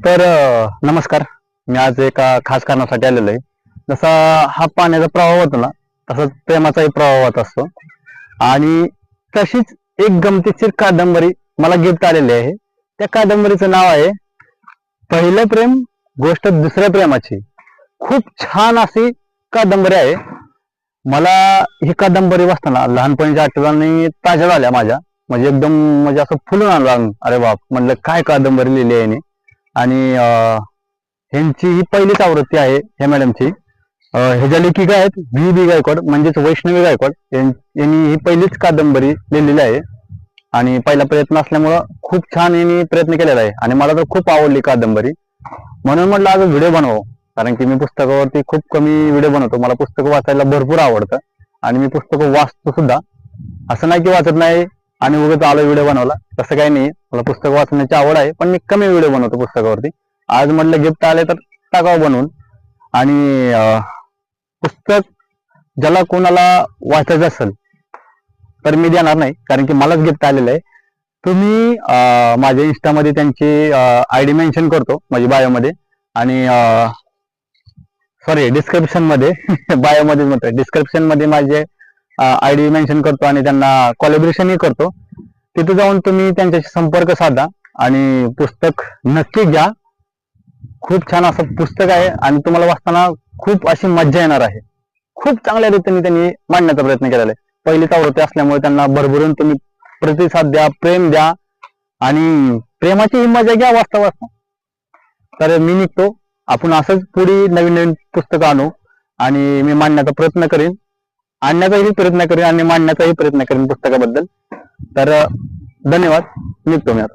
तर नमस्कार. मी आज एका खास कारणासाठी आलेलो आहे. जसा हा पाण्याचा प्रवाह होतो ना, तसाच प्रेमाचाही प्रवाह होत असतो. आणि तशीच एक गमतीशीर कादंबरी मला गिफ्ट आलेली आहे. त्या कादंबरीचं नाव आहे पहिलं प्रेम गोष्ट दुसऱ्या प्रेमाची. खूप छान अशी कादंबरी आहे. मला ही कादंबरी वाचताना लहानपणीच्या आठवणी ताज्या झाल्या माझ्या. म्हणजे एकदम म्हणजे असं फुलून आणलं. अरे बाप, म्हणलं काय कादंबरी लिहिली आहे. आणि ह्यांची ही पहिलीच आवृत्ती आहे ह्या मॅडमची. ह्याच्या लेखिका आहेत V.B. गायकवाड, म्हणजेच वैष्णवी गायकवाड. यांनी ही पहिलीच कादंबरी लिहिलेली आहे आणि पहिला प्रयत्न असल्यामुळं खूप छान यांनी प्रयत्न केलेला आहे आणि मला तर खूप आवडली कादंबरी. म्हणून म्हटलं आज व्हिडिओ बनव, कारण की मी पुस्तकावरती खूप कमी व्हिडिओ बनवतो. मला पुस्तकं वाचायला भरपूर आवडतं आणि मी पुस्तकं वाचतो सुद्धा. असं नाही की वाचत नाही आणि उगाच आलो व्हिडिओ बनवला, तसं काही नाही. मला पुस्तक वाचण्याची आवड आहे, पण मी कमी व्हिडिओ बनवतो पुस्तकावरती. आज म्हटलं गिफ्ट आले तर टाकावं बनवून. आणि पुस्तक ज्याला कोणाला वाचायचं असेल तर मी देणार नाही, कारण की मलाच गिफ्ट आलेलं आहे. तुम्ही माझ्या इंस्टामध्ये त्यांची ID मेन्शन करतो, माझी बायोमध्ये. आणि सॉरी, डिस्क्रिप्शन मध्ये बायोमध्ये म्हणतोय, डिस्क्रिप्शन मध्ये माझे ID मेन्शन करतो आणि त्यांना कोलॅबोरेशनही करतो. तिथे जाऊन तुम्ही त्यांच्याशी संपर्क साधा आणि पुस्तक नक्की घ्या. खूप छान असं पुस्तक आहे आणि तुम्हाला वाचताना खूप अशी मज्जा येणार आहे. खूप चांगल्या रीतीने त्यांनी मांडण्याचा प्रयत्न केलेला आहे. पहिलीच आवृत्ती असल्यामुळे त्यांना भरभरून तुम्ही प्रतिसाद द्या, प्रेम द्या आणि प्रेमाची ही मजा घ्या वाचता वाचता. तर मी निघतो. आपण असंच पुढे नवीन नवीन पुस्तकं आणू आणि मी मांडण्याचा प्रयत्न करेन, आणण्याचाही प्रयत्न करेन आणि मांडण्याचाही प्रयत्न करेन पुस्तकाबद्दल. तर धन्यवाद. निघतो मी आता.